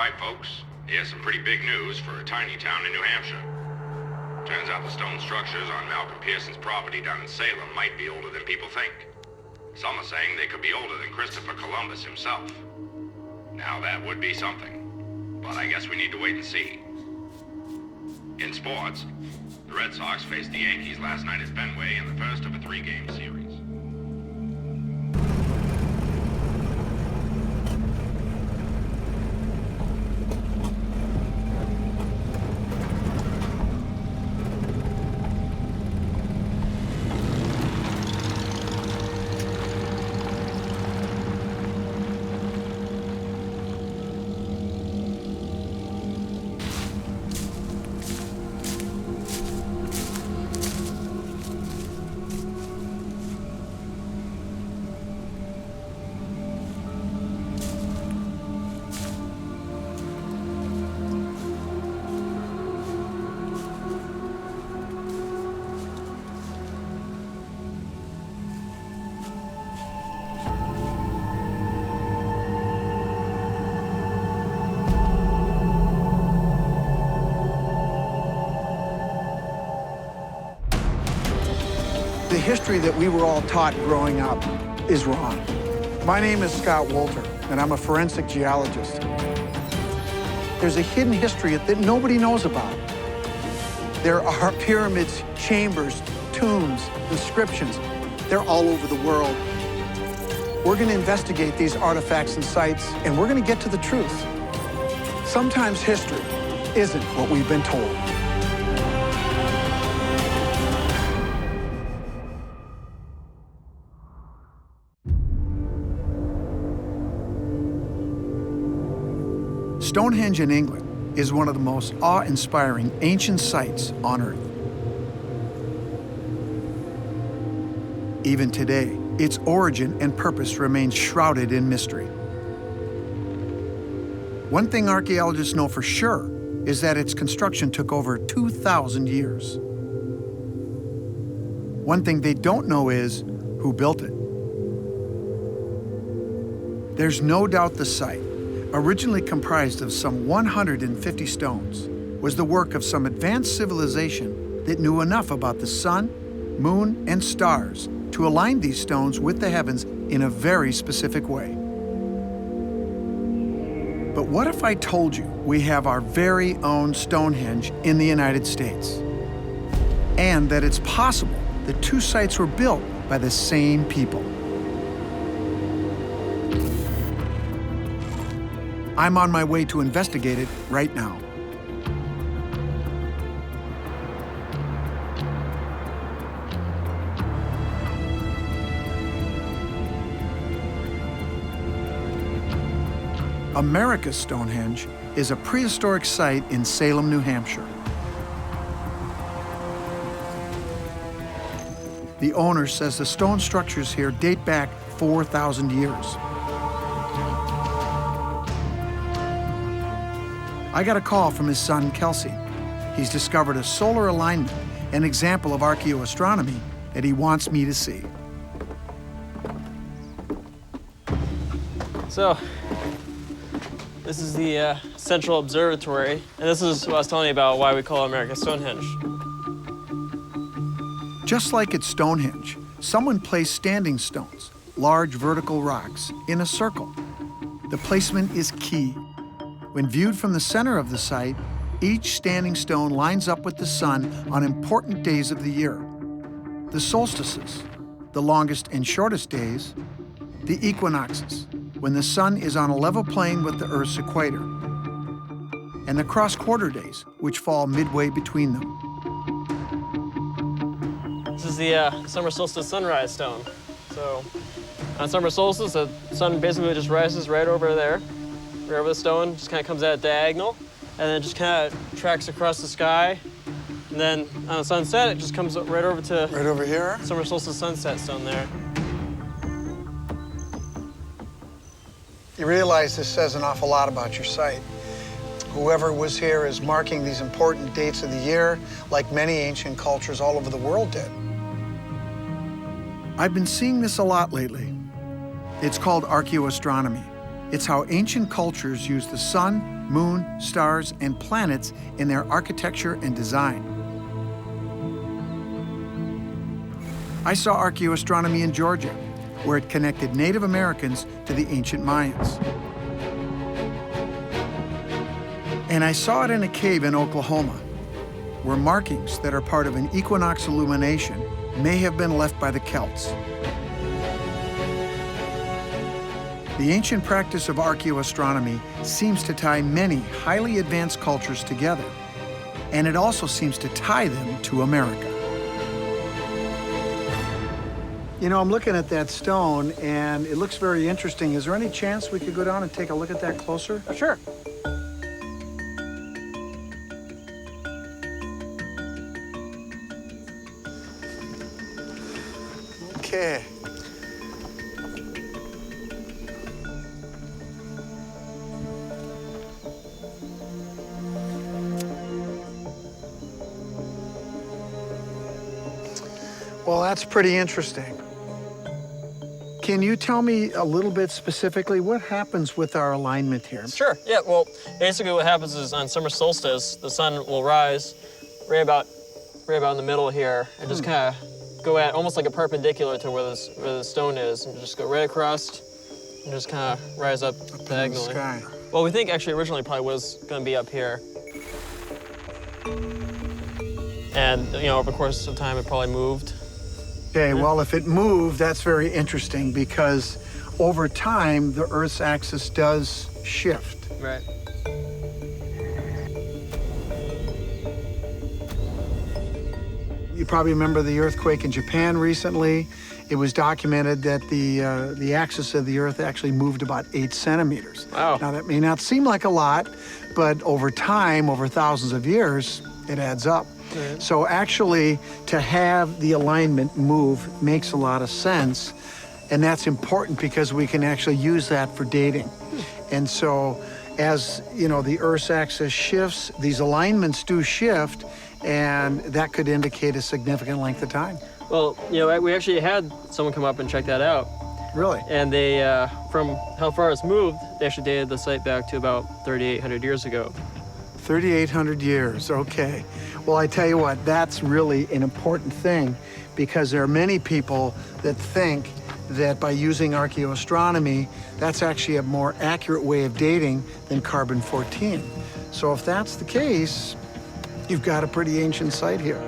right, folks. Here's some pretty big news for a tiny town in New Hampshire. Turns out the stone structures on Malcolm Pearson's property down in Salem might be older than people think. Some are saying they could be older than Christopher Columbus himself. Now that would be something, but I guess we need to wait and see. In sports, the Red Sox faced the Yankees last night at Fenway in the first of a 3-game series. The history that we were all taught growing up is wrong. My name is Scott Wolter, and I'm a forensic geologist. There's a hidden history that nobody knows about. There are pyramids, chambers, tombs, inscriptions. They're all over the world. We're going to investigate these artifacts and sites, and we're going to get to the truth. Sometimes history isn't what we've been told. Stonehenge in England is one of the most awe-inspiring ancient sites on Earth. Even today, its origin and purpose remains shrouded in mystery. One thing archaeologists know for sure is that its construction took over 2,000 years. One thing they don't know is who built it. There's no doubt the site, originally comprised of some 150 stones, was the work of some advanced civilization that knew enough about the sun, moon, and stars to align these stones with the heavens in a very specific way. But what if I told you we have our very own Stonehenge in the United States? And that it's possible that two sites were built by the same people. I'm on my way to investigate it right now. America's Stonehenge is a prehistoric site in Salem, New Hampshire. The owner says the stone structures here date back 4,000 years. I got a call from his son, Kelsey. He's discovered a solar alignment, an example of archaeoastronomy that he wants me to see. So, this is the Central Observatory, and this is what I was telling you about why we call America Stonehenge. Just like at Stonehenge, someone placed standing stones, large vertical rocks, in a circle. The placement is key. When viewed from the center of the site, each standing stone lines up with the sun on important days of the year. The solstices, the longest and shortest days, the equinoxes, when the sun is on a level plane with the Earth's equator, and the cross-quarter days, which fall midway between them. This is the summer solstice sunrise stone. So, on summer solstice, the sun basically just rises right over there. Right over the stone, just kind of comes at a diagonal, and then just kind of tracks across the sky. And then on the sunset, it just comes right over to... Right over here? Summer solstice sunset stone there. You realize this says an awful lot about your site. Whoever was here is marking these important dates of the year, like many ancient cultures all over the world did. I've been seeing this a lot lately. It's called archaeoastronomy. It's how ancient cultures used the sun, moon, stars, and planets in their architecture and design. I saw archaeoastronomy in Georgia, where it connected Native Americans to the ancient Mayans. And I saw it in a cave in Oklahoma, where markings that are part of an equinox illumination may have been left by the Celts. The ancient practice of archaeoastronomy seems to tie many highly advanced cultures together, and it also seems to tie them to America. You know, I'm looking at that stone, and it looks very interesting. Is there any chance we could go down and take a look at that closer? Sure. Okay. Well, that's pretty interesting. Can you tell me a little bit specifically what happens with our alignment here? Sure, yeah, well, basically what happens is on summer solstice, the sun will rise right about in the middle here and just kind of go at almost like a perpendicular to where the stone is, and just go right across and just kind of rise up diagonally. In the sky. Well, we think actually originally probably was going to be up here. And, you know, over the course of time, it probably moved. Okay, well, if it moved, that's very interesting because over time, the Earth's axis does shift. Right. You probably remember the earthquake in Japan recently. It was documented that the axis of the Earth actually moved about 8 centimeters. Wow. Now, that may not seem like a lot, but over time, over thousands of years, it adds up. Right. So actually, to have the alignment move makes a lot of sense, and that's important because we can actually use that for dating. And so, as you know, the Earth's axis shifts, these alignments do shift, and that could indicate a significant length of time. Well, you know, we actually had someone come up and check that out. Really? And they, from how far it's moved, they actually dated the site back to about 3,800 years ago. 3,800 years, okay. Well, I tell you what, that's really an important thing because there are many people that think that by using archaeoastronomy, that's actually a more accurate way of dating than carbon-14. So if that's the case, you've got a pretty ancient site here.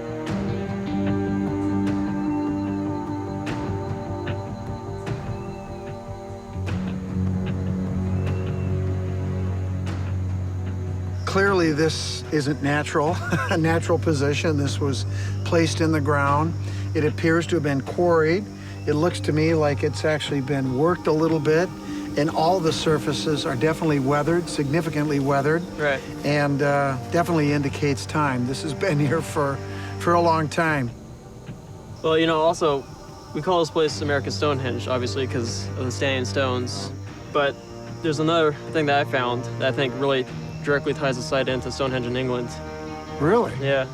Clearly, this isn't natural, a natural position. This was placed in the ground. It appears to have been quarried. It looks to me like it's actually been worked a little bit, and all the surfaces are definitely weathered, significantly weathered. Right. And definitely indicates time. This has been here for a long time. Well, you know, also, we call this place America's Stonehenge, obviously, because of the standing stones. But there's another thing that I found that I think really directly ties the site into Stonehenge in England. Really? Yeah.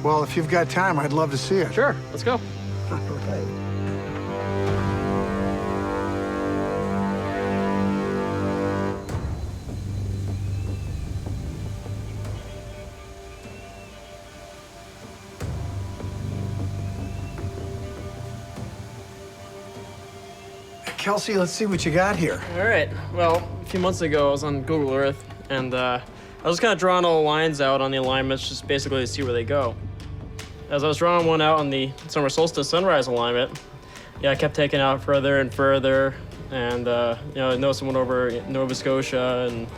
Well, if you've got time, I'd love to see it. Sure, let's go. Okay. Kelsey, let's see what you got here. All right, well, a few months ago, I was on Google Earth, and I was kind of drawing all the lines out on the alignments, just basically to see where they go. As I was drawing one out on the summer solstice sunrise alignment, yeah, I kept taking out further and further, and you know, I noticed one over Nova Scotia and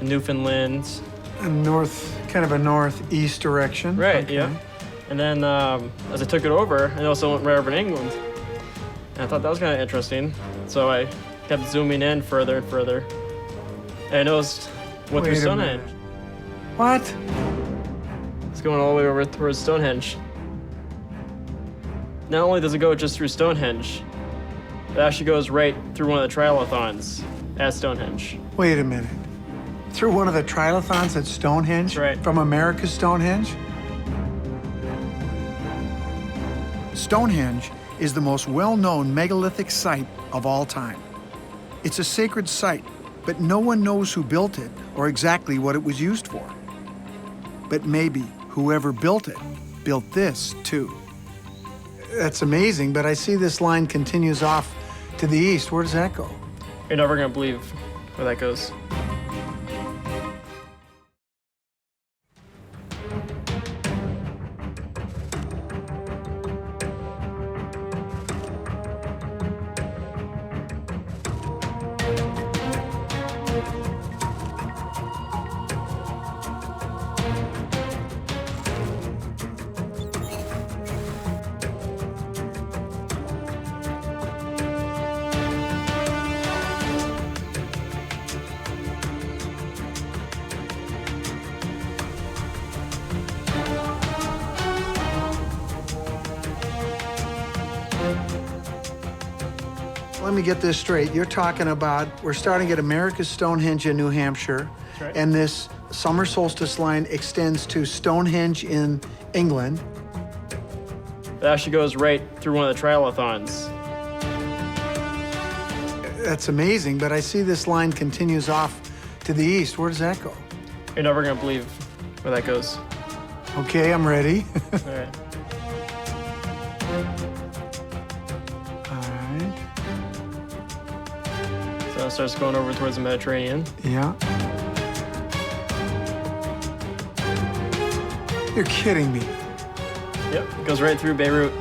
Newfoundland. Kind of a northeast direction. Right, Okay. yeah. And then as I took it over, I noticed I went right over in England. And I thought that was kind of interesting. So I kept zooming in further and further. And I noticed went through Wait a Stonehenge. minute. What? It's going all the way over towards Stonehenge. Not only does it go just through Stonehenge, it actually goes right through one of the triathlons at Stonehenge. Wait a minute. Through one of the triathlons at Stonehenge? That's right. From America's Stonehenge? Stonehenge is the most well-known megalithic site of all time. It's a sacred site But no one knows who built it or exactly what it was used for. But maybe whoever built it built this too. That's amazing, but I see this line continues off to the east. Where does that go? You're never gonna believe where that goes. Let me get this straight. You're talking about, we're starting at America's Stonehenge in New Hampshire, Right. and this summer solstice line extends to Stonehenge in England. It actually goes right through one of the triathlons. That's amazing, but I see this line continues off to the east. Where does that go? You're never gonna believe where that goes. Okay, I'm ready. All right. All right. So it starts going over towards the Mediterranean. Yeah. You're kidding me. Yep, it goes right through Beirut.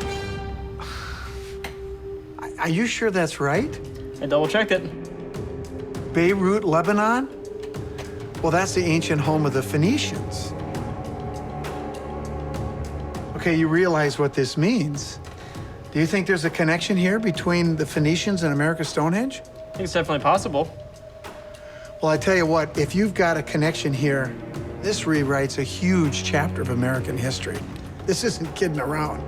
Are you sure that's right? I double-checked it. Beirut, Lebanon? Well, that's the ancient home of the Phoenicians. Okay, you realize what this means. Do you think there's a connection here between the Phoenicians and America's Stonehenge? I think it's definitely possible. Well, I tell you what, if you've got a connection here, this rewrites a huge chapter of American history. This isn't kidding around.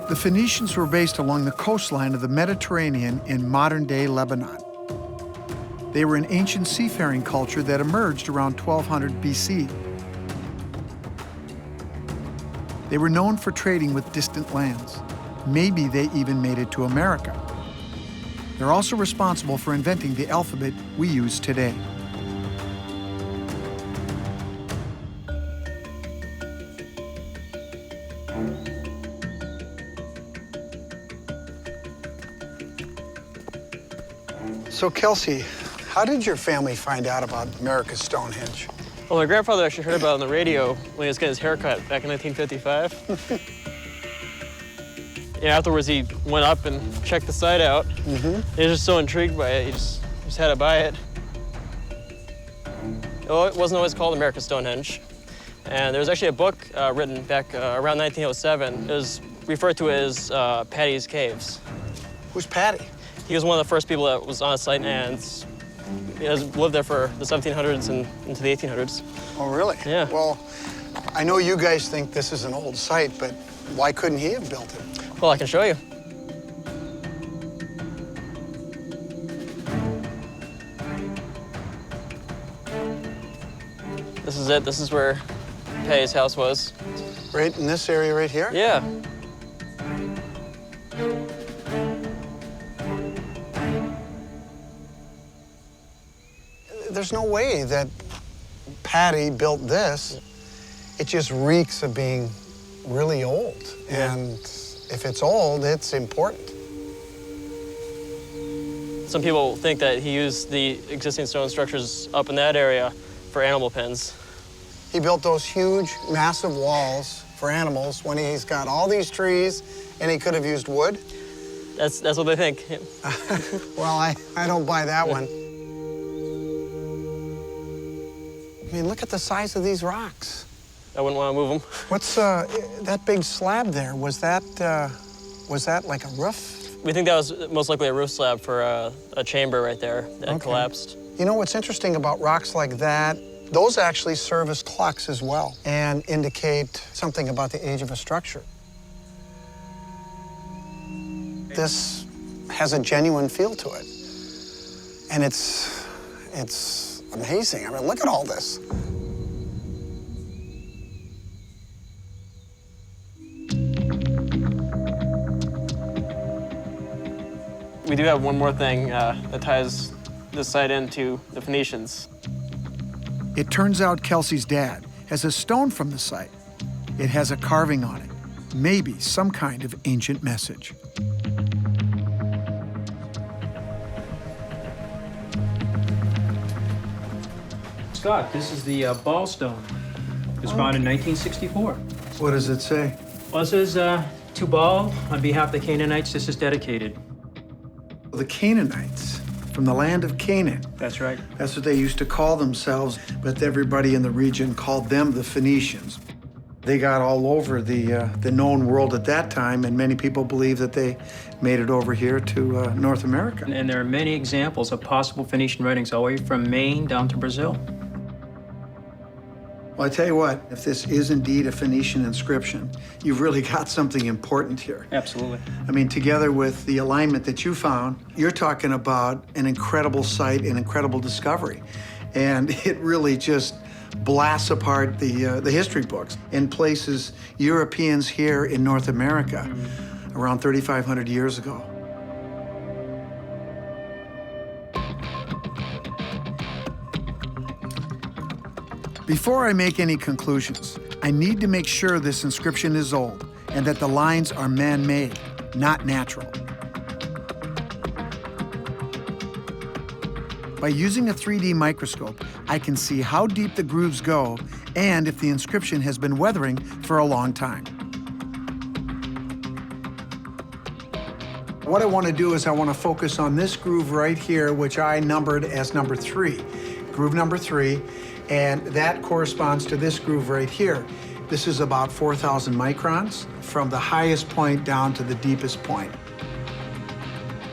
The Phoenicians were based along the coastline of the Mediterranean in modern-day Lebanon. They were an ancient seafaring culture that emerged around 1200 BC. They were known for trading with distant lands. Maybe they even made it to America. They're also responsible for inventing the alphabet we use today. So, Kelsey, how did your family find out about America's Stonehenge? Well, my grandfather actually heard about it on the radio when he was getting his haircut back in 1955. Yeah, afterwards he went up and checked the site out. He was just so intrigued by it, he just had to buy it. Oh, it wasn't always called America's Stonehenge. And there was actually a book written back around 1907. It was referred to as Paddy's Caves. Who's Patty? He was one of the first people that was on the site and he has lived there for the 1700s and into the 1800s. Oh, really? Yeah. Well, I know you guys think this is an old site, but why couldn't he have built it? Well, I can show you. This is it. This is where Paddy's house was. Right in this area right here? Yeah. There's no way that Patty built this. It just reeks of being really old. Yeah. And if it's old, it's important. Some people think that he used the existing stone structures up in that area for animal pens. He built those huge, massive walls for animals when he's got all these trees and he could have used wood. That's what they think. Well, I don't buy that one. I mean, look at the size of these rocks. I wouldn't want to move them. What's that big slab there? Was that like a roof? We think that was most likely a roof slab for a chamber right there that collapsed. You know what's interesting about rocks like that? Those actually serve as clocks as well and indicate something about the age of a structure. This has a genuine feel to it. And it's amazing. I mean, look at all this. we do have one more thing that ties this site into the Phoenicians. It turns out Kelsey's dad has a stone from the site. It has a carving on it, maybe some kind of ancient message. Scott, this is the ball stone. It was found in 1964. What does it say? Well, it says, to Baal, on behalf of the Canaanites, this is dedicated. The Canaanites, from the land of Canaan. That's right. That's what they used to call themselves, but everybody in the region called them the Phoenicians. They got all over the known world at that time, and many people believe that they made it over here to North America. And there are many examples of possible Phoenician writings all the way from Maine down to Brazil. Well, I tell you what, if this is indeed a Phoenician inscription, you've really got something important here. Absolutely. I mean, together with the alignment that you found, you're talking about an incredible site, an incredible discovery. And it really just blasts apart the history books and places Europeans here in North America around 3,500 years ago. Before I make any conclusions, I need to make sure this inscription is old and that the lines are man-made, not natural. By using a 3D microscope, I can see how deep the grooves go and if the inscription has been weathering for a long time. What I want to do is I want to focus on this groove right here, which I numbered as number 3. Groove number 3. And that corresponds to this groove right here. This is about 4,000 microns from the highest point down to the deepest point.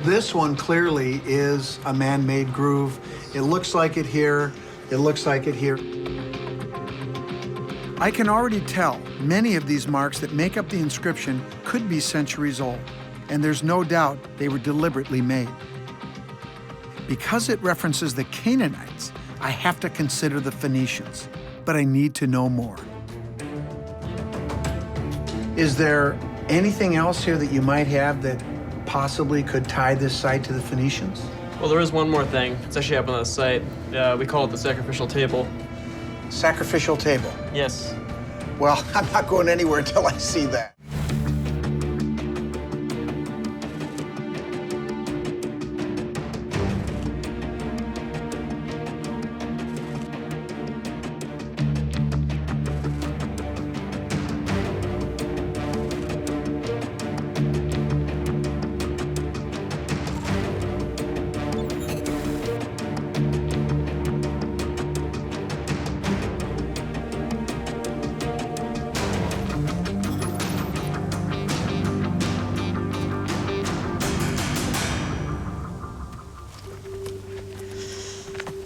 This one clearly is a man-made groove. It looks like it here. It looks like it here. I can already tell many of these marks that make up the inscription could be centuries old, and there's no doubt they were deliberately made. Because it references the Canaanites, I have to consider the Phoenicians, but I need to know more. Is there anything else here that you might have that possibly could tie this site to the Phoenicians? Well, there is one more thing. It's actually up on the site. We call it the sacrificial table. Sacrificial table? Yes. Well, I'm not going anywhere until I see that.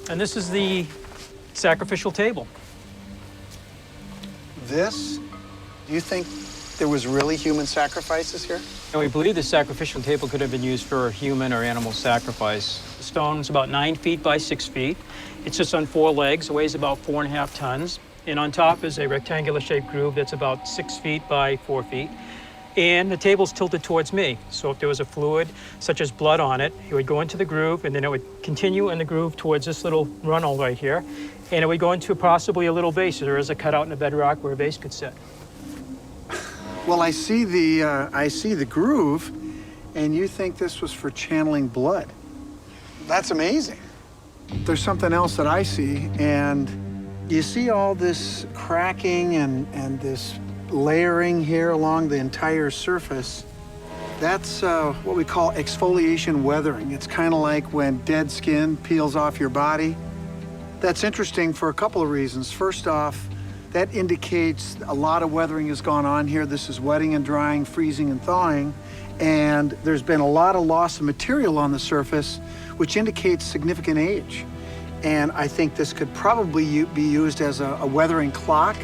And this is the sacrificial table. This? Do you think there was really human sacrifices here? And we believe the sacrificial table could have been used for human or animal sacrifice. The stone is about 9 feet by 6 feet. It sits on 4 legs, weighs about 4.5 tons. And on top is a rectangular shaped groove that's about 6 feet by 4 feet. And the table's tilted towards me. So if there was a fluid, such as blood on it, it would go into the groove, and then it would continue in the groove towards this little runnel right here. And it would go into possibly a little vase. There is a cutout in the bedrock where a vase could sit. Well, I see the groove, and you think this was for channeling blood. That's amazing. There's something else that I see, and you see all this cracking and this layering here along the entire surface. That's what we call exfoliation weathering. It's kind of like when dead skin peels off your body. That's interesting for a couple of reasons. First off, that indicates a lot of weathering has gone on here. This is wetting and drying, freezing and thawing, and there's been a lot of loss of material on the surface, which indicates significant age. And I think this could probably be used as a weathering clock.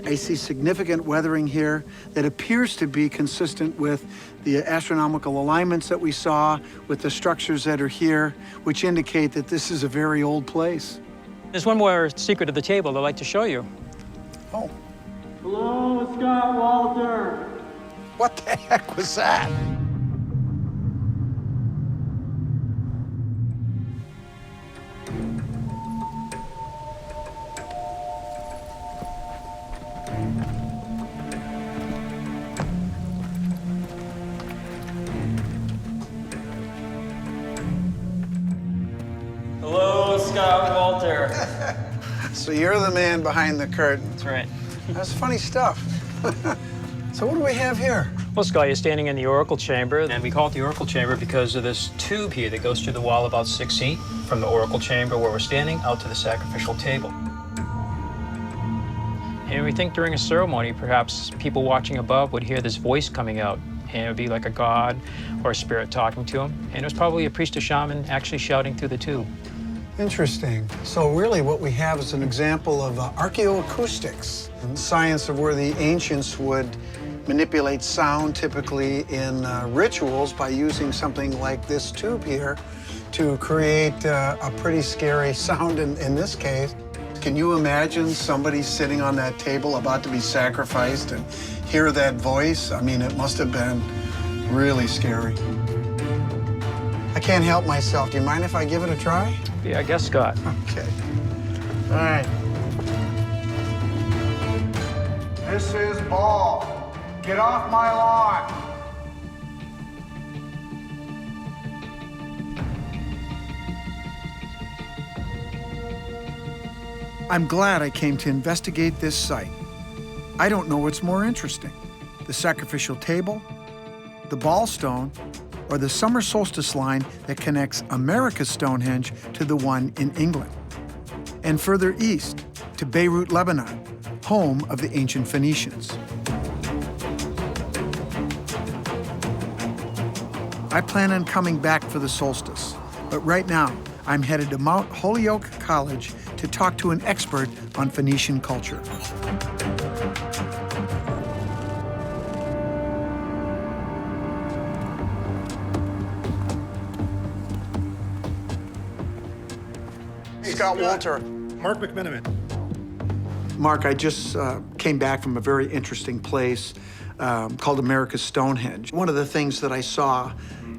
I see significant weathering here that appears to be consistent with the astronomical alignments that we saw, with the structures that are here, which indicate that this is a very old place. There's one more secret of the table I'd like to show you. Oh. Hello, Scott Wolter. What the heck was that? Hello, Scott Wolter. So you're the man behind the curtain. That's right. That's funny stuff. So what do we have here? Well, Scott, you're standing in the oracle chamber, and we call it the oracle chamber because of this tube here that goes through the wall about 6 feet from the oracle chamber where we're standing out to the sacrificial table. And we think during a ceremony, perhaps people watching above would hear this voice coming out, and it would be like a god or a spirit talking to them. And it was probably a priest or shaman actually shouting through the tube. Interesting. So really what we have is an example of archaeoacoustics, the science of where the ancients would manipulate sound, typically in rituals, by using something like this tube here to create a pretty scary sound in this case. Can you imagine somebody sitting on that table about to be sacrificed and hear that voice? I mean, it must have been really scary. I can't help myself. Do you mind if I give it a try? Yeah, I guess, Scott. Okay. All right. This is Ball. Get off my lawn. I'm glad I came to investigate this site. I don't know what's more interesting, the sacrificial table, the ball stone, or the summer solstice line that connects America's Stonehenge to the one in England. And further east, to Beirut, Lebanon, home of the ancient Phoenicians. I plan on coming back for the solstice, but right now, I'm headed to Mount Holyoke College to talk to an expert on Phoenician culture. Scott Wolter. Mark McMenamin. Mark, I just came back from a very interesting place called America's Stonehenge. One of the things that I saw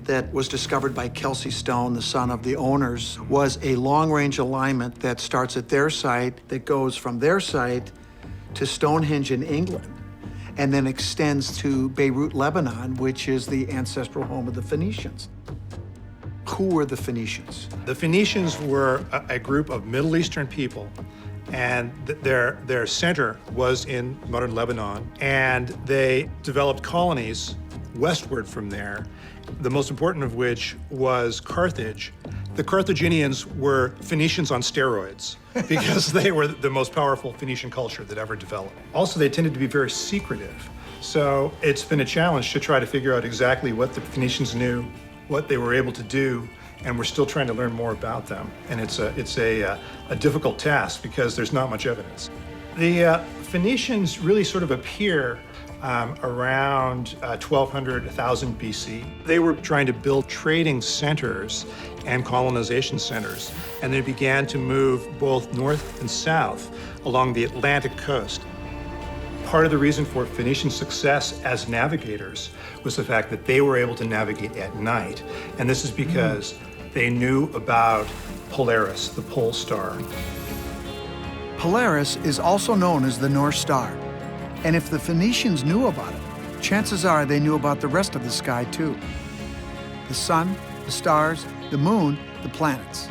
that was discovered by Kelsey Stone, the son of the owners, was a long-range alignment that starts at their site, that goes from their site to Stonehenge in England, and then extends to Beirut, Lebanon, which is the ancestral home of the Phoenicians. Who were the Phoenicians? The Phoenicians were a group of Middle Eastern people, and their center was in modern Lebanon, and they developed colonies westward from there, the most important of which was Carthage. The Carthaginians were Phoenicians on steroids because they were the most powerful Phoenician culture that ever developed. Also, they tended to be very secretive. So it's been a challenge to try to figure out exactly what the Phoenicians knew, what they were able to do, and we're still trying to learn more about them. And it's a difficult task because there's not much evidence. The Phoenicians really sort of appear around 1200, 1000 BC. They were trying to build trading centers and colonization centers, and they began to move both north and south along the Atlantic coast. Part of the reason for Phoenician success as navigators was the fact that they were able to navigate at night, and this is because they knew about Polaris, the pole star. Polaris is also known as the North Star. And if the Phoenicians knew about it, chances are they knew about the rest of the sky too. The sun, the stars, the moon, the planets.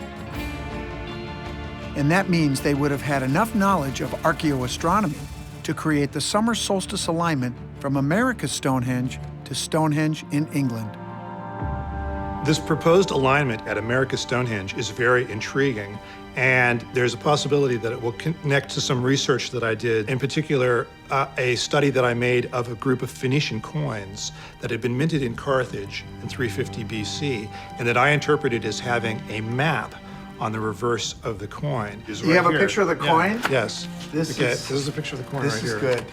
And that means they would have had enough knowledge of archaeoastronomy to create the summer solstice alignment from America's Stonehenge to Stonehenge in England. This proposed alignment at America's Stonehenge is very intriguing, and there's a possibility that it will connect to some research that I did, in particular, a study that I made of a group of Phoenician coins that had been minted in Carthage in 350 BC, and that I interpreted as having a map on the reverse of the coin. You have a picture of the coin? Yeah. Yes. This is a picture of the coin right here. This is good.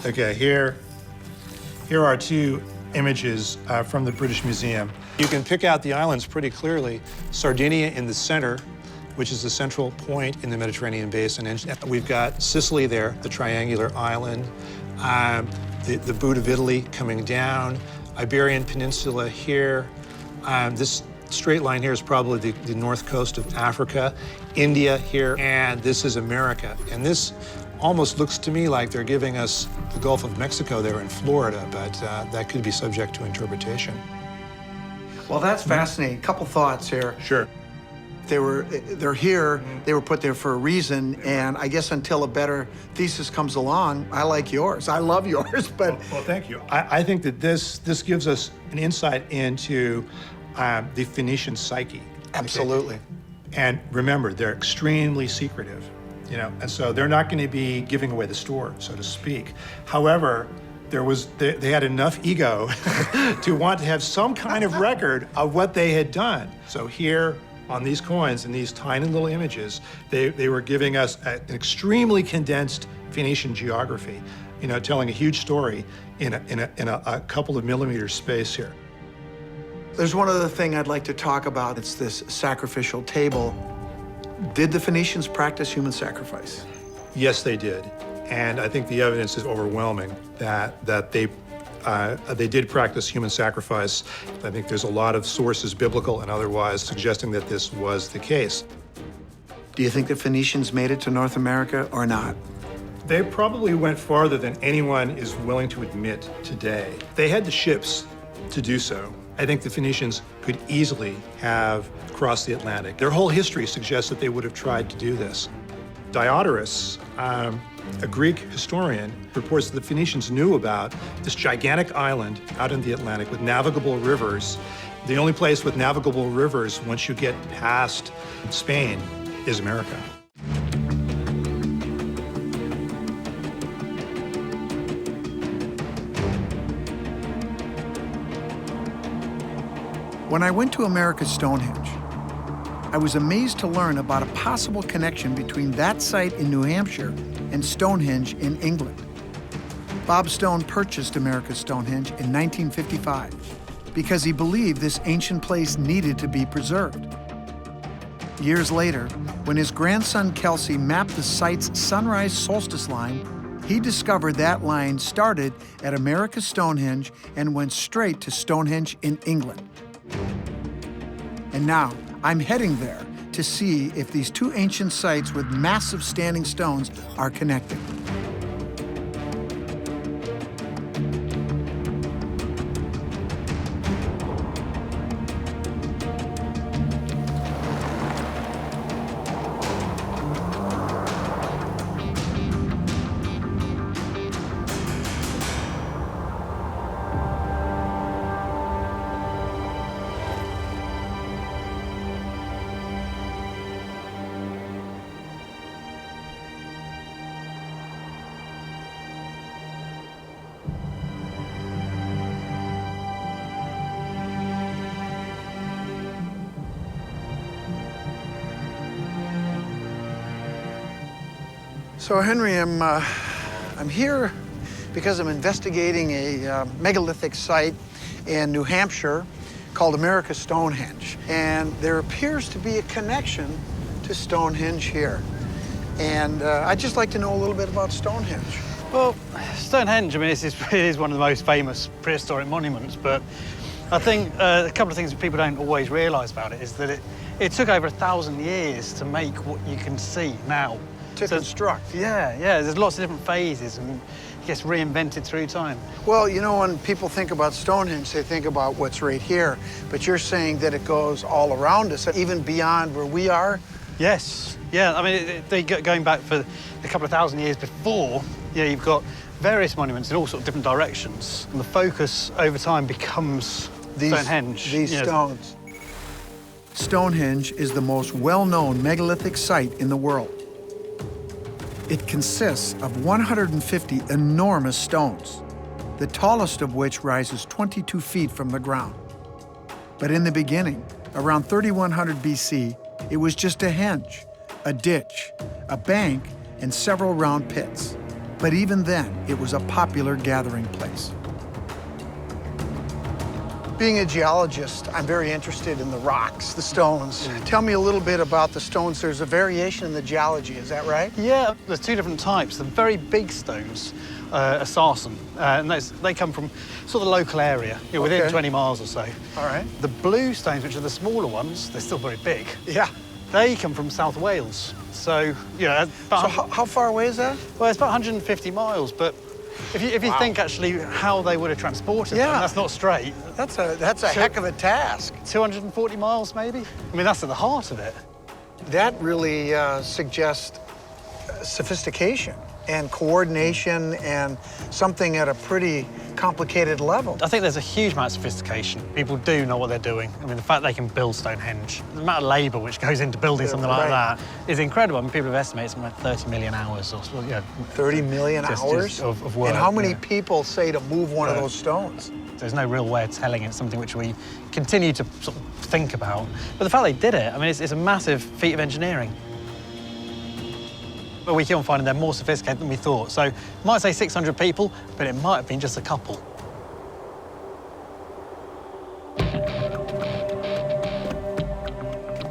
Okay, here are two images from the British Museum. You can pick out the islands pretty clearly. Sardinia in the center, which is the central point in the Mediterranean basin. And we've got Sicily there, the triangular island. the boot of Italy coming down, Iberian Peninsula here. This straight line here is probably the north coast of Africa, India here, and this is America. And this almost looks to me like they're giving us the Gulf of Mexico there in Florida, but that could be subject to interpretation. Well, that's fascinating. Couple thoughts here. Sure. They're here, they were put there for a reason, and I guess until a better thesis comes along, I like yours. I love yours, but... Well, thank you. I think that this gives us an insight into the Phoenician psyche. Absolutely. And remember, they're extremely secretive, you know, and so they're not going to be giving away the store, so to speak. However, they had enough ego to want to have some kind of record of what they had done. So here, on these coins, in these tiny little images, they were giving us an extremely condensed Phoenician geography, you know, telling a huge story in a couple of millimeter space here. There's one other thing I'd like to talk about. It's this sacrificial table. Did the Phoenicians practice human sacrifice? Yes, they did. And I think the evidence is overwhelming that they did practice human sacrifice. I think there's a lot of sources, biblical and otherwise, suggesting that this was the case. Do you think the Phoenicians made it to North America or not? They probably went farther than anyone is willing to admit today. They had the ships to do so. I think the Phoenicians could easily have crossed the Atlantic. Their whole history suggests that they would have tried to do this. Diodorus, a Greek historian, reports that the Phoenicians knew about this gigantic island out in the Atlantic with navigable rivers. The only place with navigable rivers, once you get past Spain, is America. When I went to America's Stonehenge, I was amazed to learn about a possible connection between that site in New Hampshire and Stonehenge in England. Bob Stone purchased America's Stonehenge in 1955 because he believed this ancient place needed to be preserved. Years later, when his grandson Kelsey mapped the site's sunrise-solstice line, he discovered that line started at America's Stonehenge and went straight to Stonehenge in England. And now, I'm heading there to see if these two ancient sites with massive standing stones are connected. So Henry, I'm here because I'm investigating a megalithic site in New Hampshire called America's Stonehenge. And there appears to be a connection to Stonehenge here. And I'd just like to know a little bit about Stonehenge. Well, Stonehenge, I mean, it is one of the most famous prehistoric monuments, but I think a couple of things that people don't always realise about it is that it took over 1,000 years to make what you can see now. To construct. Yeah, there's lots of different phases and it gets reinvented through time. Well, you know, when people think about Stonehenge, they think about what's right here, but you're saying that it goes all around us, even beyond where we are? Yes, yeah, I mean, going back for a couple of 1,000 years before, yeah, you've got various monuments in all sorts of different directions, and the focus over time becomes Stonehenge. These stones. Stonehenge is the most well-known megalithic site in the world. It consists of 150 enormous stones, the tallest of which rises 22 feet from the ground. But in the beginning, around 3100 BC, it was just a henge, a ditch, a bank, and several round pits. But even then, it was a popular gathering place. Being a geologist, I'm very interested in the rocks, the stones. Tell me a little bit about the stones. There's a variation in the geology, is that right? Yeah, there's two different types. The very big stones a sarsen, and they come from sort of the local area, within Okay. 20 miles or so. All right. The blue stones, which are the smaller ones, they're still very big. Yeah. They come from South Wales. So, So how far away is that? well, it's about 150 miles, but if you think actually how they would have transported them, Yeah. that's not straight. That's a heck of a task. 240 miles, maybe? I mean, that's at the heart of it. That really suggests sophistication and coordination and something at a pretty complicated level. I think there's a huge amount of sophistication. People do know what they're doing. I mean, the fact they can build Stonehenge, the amount of labour which goes into building something like Right. that is incredible. I mean, people have estimated something like 30 million hours or 30 million Just hours of work. And how many yeah. people say to move one of Yeah. those stones? There's no real way of telling it. It's something which we continue to sort of think about. But the fact they did it, I mean, it's a massive feat of engineering. But we keep on finding they're more sophisticated than we thought. So, might say 600 people, but it might have been just a couple.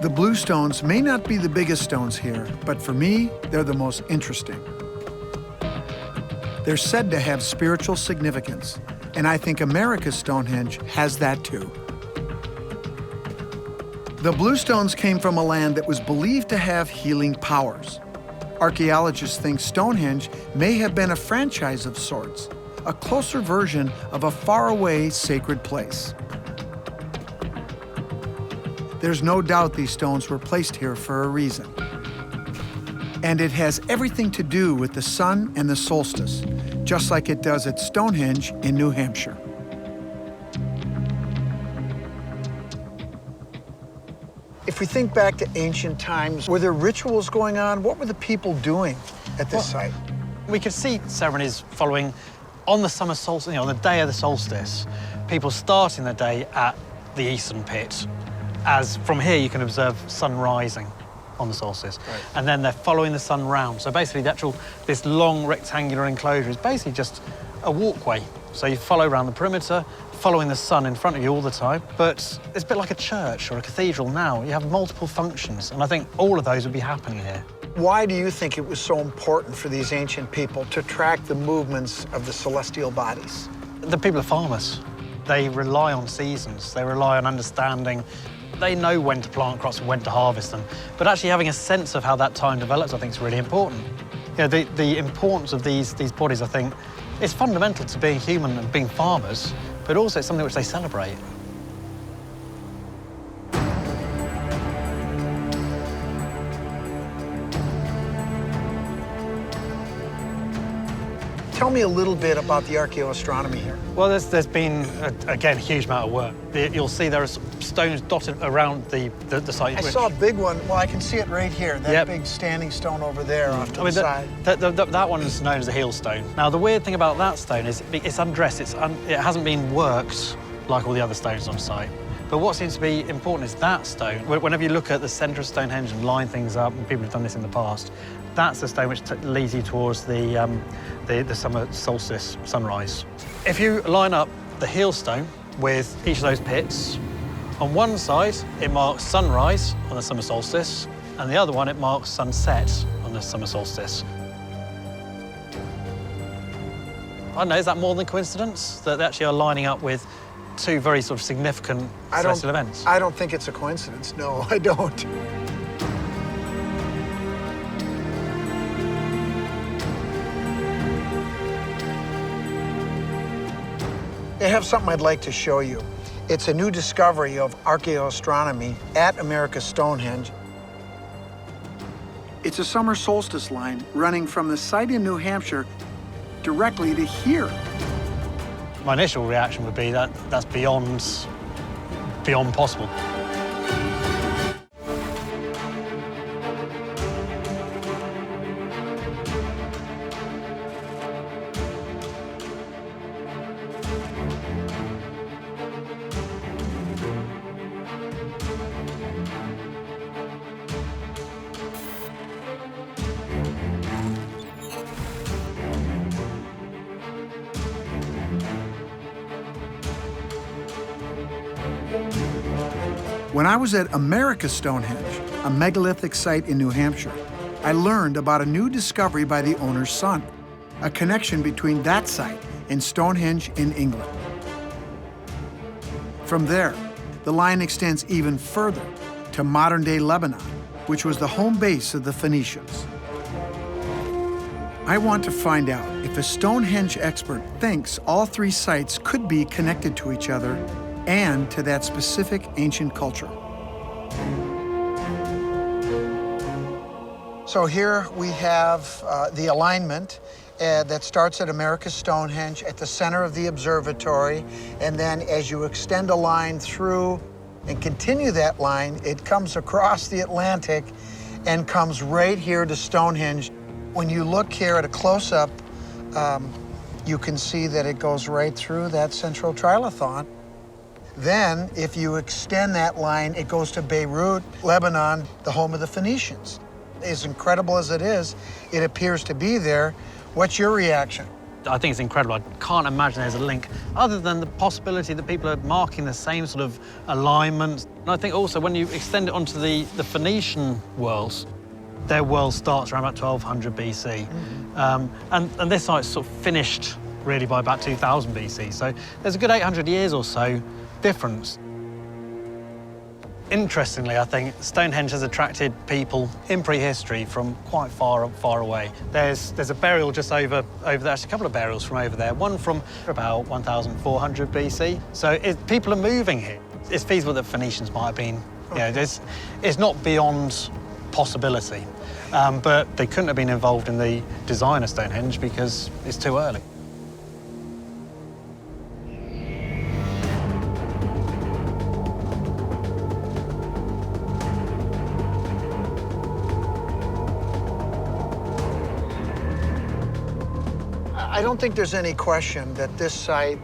The blue stones may not be the biggest stones here, but for me, they're the most interesting. They're said to have spiritual significance, and I think America's Stonehenge has that too. The blue stones came from a land that was believed to have healing powers. Archaeologists think Stonehenge may have been a franchise of sorts, a closer version of a faraway sacred place. There's no doubt these stones were placed here for a reason. And it has everything to do with the sun and the solstice, just like it does at Stonehenge in New Hampshire. If we think back to ancient times, were there rituals going on? What were the people doing at this site? We could see ceremonies following on the summer solstice, on the day of the solstice, people starting the day at the eastern pit. As from here, you can observe sun rising on the solstice. Right. And then they're following the sun round. So basically, this long rectangular enclosure is basically just a walkway. So you follow around the perimeter, following the sun in front of you all the time. But it's a bit like a church or a cathedral now. You have multiple functions, and I think all of those would be happening here. Why do you think it was so important for these ancient people to track the movements of the celestial bodies? The people are farmers. They rely on seasons. They rely on understanding. They know when to plant crops and when to harvest them. But actually having a sense of how that time develops, I think, is really important. The importance of these bodies, I think, is fundamental to being human and being farmers, but also it's something which they celebrate. Tell me a little bit about the archaeoastronomy here. Well, there's been, again, a huge amount of work. You'll see there are stones dotted around the site. I saw a big one. Well, I can see it right here. That Yep. big standing stone over there off to I mean, the side. that one is known as a heel stone. Now, the weird thing about that stone is it's undressed. It hasn't been worked like all the other stones on site. But what seems to be important is that stone. Whenever you look at the centre of Stonehenge and line things up, and people have done this in the past, that's the stone which leads you towards the summer solstice sunrise. If you line up the heel stone with each of those pits, on one side it marks sunrise on the summer solstice, and the other one it marks sunset on the summer solstice. I don't know, is that more than coincidence that they actually are lining up with two very sort of significant celestial events? I don't think it's a coincidence. No, I don't. I have something I'd like to show you. It's a new discovery of archaeoastronomy at America's Stonehenge. It's a summer solstice line running from the site in New Hampshire directly to here. My initial reaction would be that that's beyond possible. When I was at America's Stonehenge, a megalithic site in New Hampshire, I learned about a new discovery by the owner's son, a connection between that site and Stonehenge in England. From there, the line extends even further to modern-day Lebanon, which was the home base of the Phoenicians. I want to find out if a Stonehenge expert thinks all three sites could be connected to each other and to that specific ancient culture. So here we have the alignment that starts at America's Stonehenge at the center of the observatory, and then as you extend a line through and continue that line, it comes across the Atlantic and comes right here to Stonehenge. When you look here at a close-up, you can see that it goes right through that central trilithon. Then, if you extend that line, it goes to Beirut, Lebanon, the home of the Phoenicians. As incredible as it is, it appears to be there. What's your reaction? I think it's incredible. I can't imagine there's a link other than the possibility that people are marking the same sort of alignment. And I think also when you extend it onto the Phoenician worlds, their world starts around about 1200 BC. And this site's sort of finished really by about 2000 BC. So there's a good 800 years or so difference. Interestingly, I think Stonehenge has attracted people in prehistory from quite far away. There's a burial just over there, actually a couple of burials from over there, one from about 1400 BC. So people are moving here. It's feasible that Phoenicians might have been, you know, it's not beyond possibility. But they couldn't have been involved in the design of Stonehenge because it's too early. I don't think there's any question that this site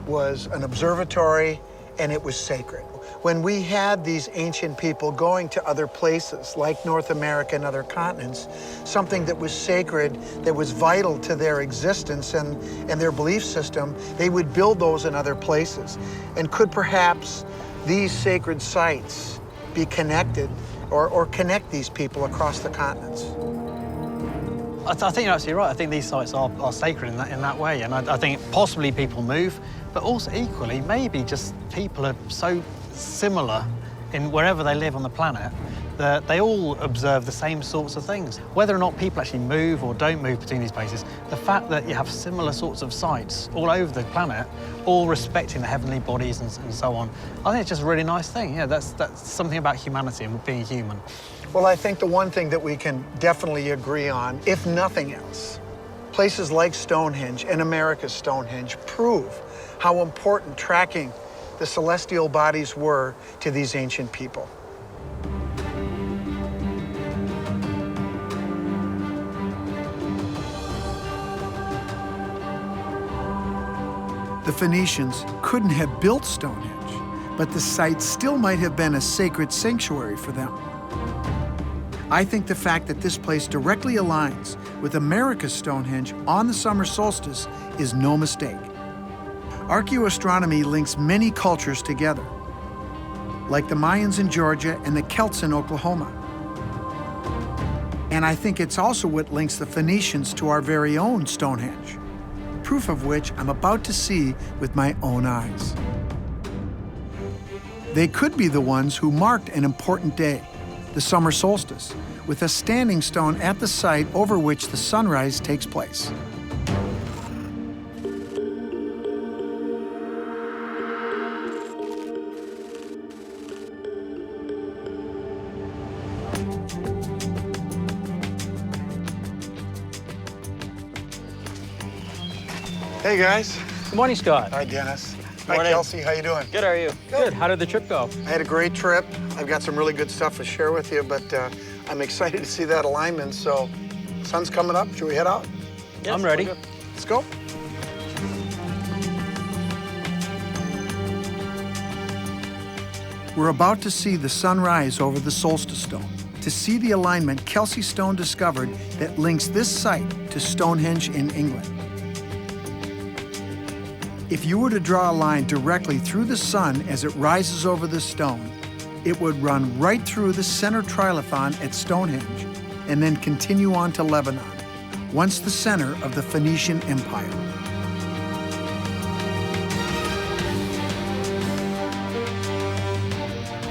was an observatory and it was sacred. When we had these ancient people going to other places, like North America and other continents, something that was sacred, that was vital to their existence and their belief system, they would build those in other places. And could perhaps these sacred sites be connected or connect these people across the continents? I think you're absolutely right. I think these sites are sacred in that way. And I think possibly people move, but also equally, maybe just people are so similar in wherever they live on the planet that they all observe the same sorts of things. Whether or not people actually move or don't move between these places, the fact that you have similar sorts of sites all over the planet, all respecting the heavenly bodies and so on, I think it's just a really nice thing. Yeah, that's something about humanity and being human. Well, I think the one thing that we can definitely agree on, if nothing else, places like Stonehenge and America's Stonehenge prove how important tracking the celestial bodies were to these ancient people. The Phoenicians couldn't have built Stonehenge, but the site still might have been a sacred sanctuary for them. I think the fact that this place directly aligns with America's Stonehenge on the summer solstice is no mistake. Archaeoastronomy links many cultures together, like the Mayans in Georgia and the Celts in Oklahoma. And I think it's also what links the Phoenicians to our very own Stonehenge, proof of which I'm about to see with my own eyes. They could be the ones who marked an important day, the summer solstice, with a standing stone at the site over which the sunrise takes place. Hey guys. Good morning, Scott. Hi Dennis. Hi Morning. Kelsey, how you doing? Good, how are you? Good. How did the trip go? I had a great trip. I've got some really good stuff to share with you, but I'm excited to see that alignment. So, sun's coming up. Should we head out? Yes, I'm ready. we're good. Let's go. We're about to see the sunrise over the solstice stone. To see the alignment Kelsey Stone discovered that links this site to Stonehenge in England. If you were to draw a line directly through the sun as it rises over the stone, it would run right through the center trilithon at Stonehenge and then continue on to Lebanon, once the center of the Phoenician Empire.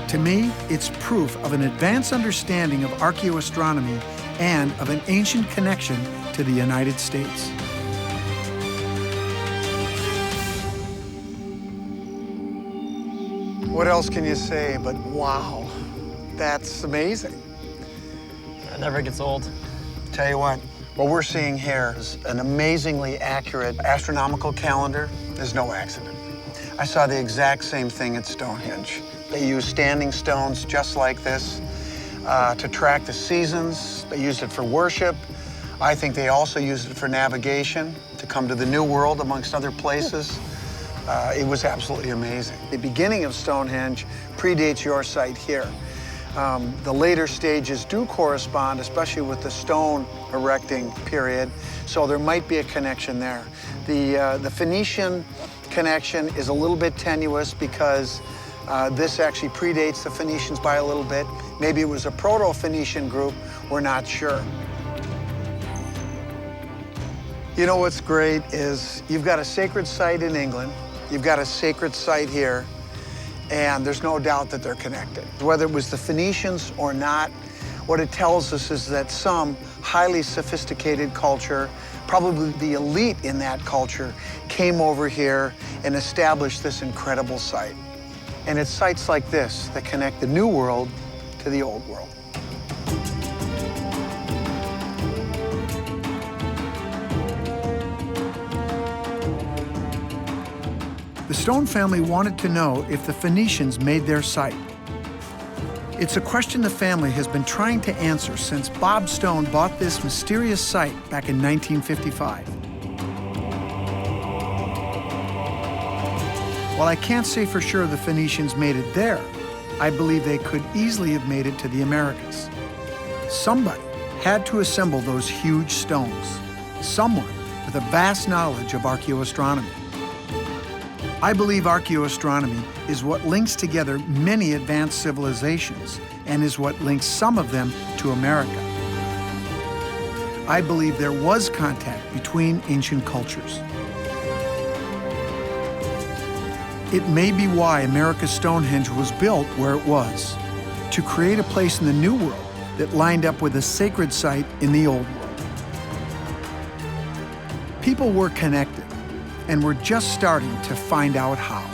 To me, it's proof of an advanced understanding of archaeoastronomy and of an ancient connection to the United States. What else can you say but wow, that's amazing. It never gets old. Tell you what we're seeing here is an amazingly accurate astronomical calendar. There's no accident. I saw the exact same thing at Stonehenge. They used standing stones just like this to track the seasons. They used it for worship. I think they also used it for navigation, to come to the New World, amongst other places. It was absolutely amazing. The beginning of Stonehenge predates your site here. The later stages do correspond, especially with the stone erecting period, so there might be a connection there. The Phoenician connection is a little bit tenuous because this actually predates the Phoenicians by a little bit. Maybe it was a Proto-Phoenician group, we're not sure. You know what's great is you've got a sacred site in England, you've got a sacred site here, and there's no doubt that they're connected. Whether it was the Phoenicians or not, what it tells us is that some highly sophisticated culture, probably the elite in that culture, came over here and established this incredible site. And it's sites like this that connect the New World to the Old World. The Stone family wanted to know if the Phoenicians made their site. It's a question the family has been trying to answer since Bob Stone bought this mysterious site back in 1955. While I can't say for sure the Phoenicians made it there, I believe they could easily have made it to the Americas. Somebody had to assemble those huge stones. Someone with a vast knowledge of archaeoastronomy. I believe archaeoastronomy is what links together many advanced civilizations and is what links some of them to America. I believe there was contact between ancient cultures. It may be why America's Stonehenge was built where it was, to create a place in the New World that lined up with a sacred site in the Old World. People were connected, and we're just starting to find out how.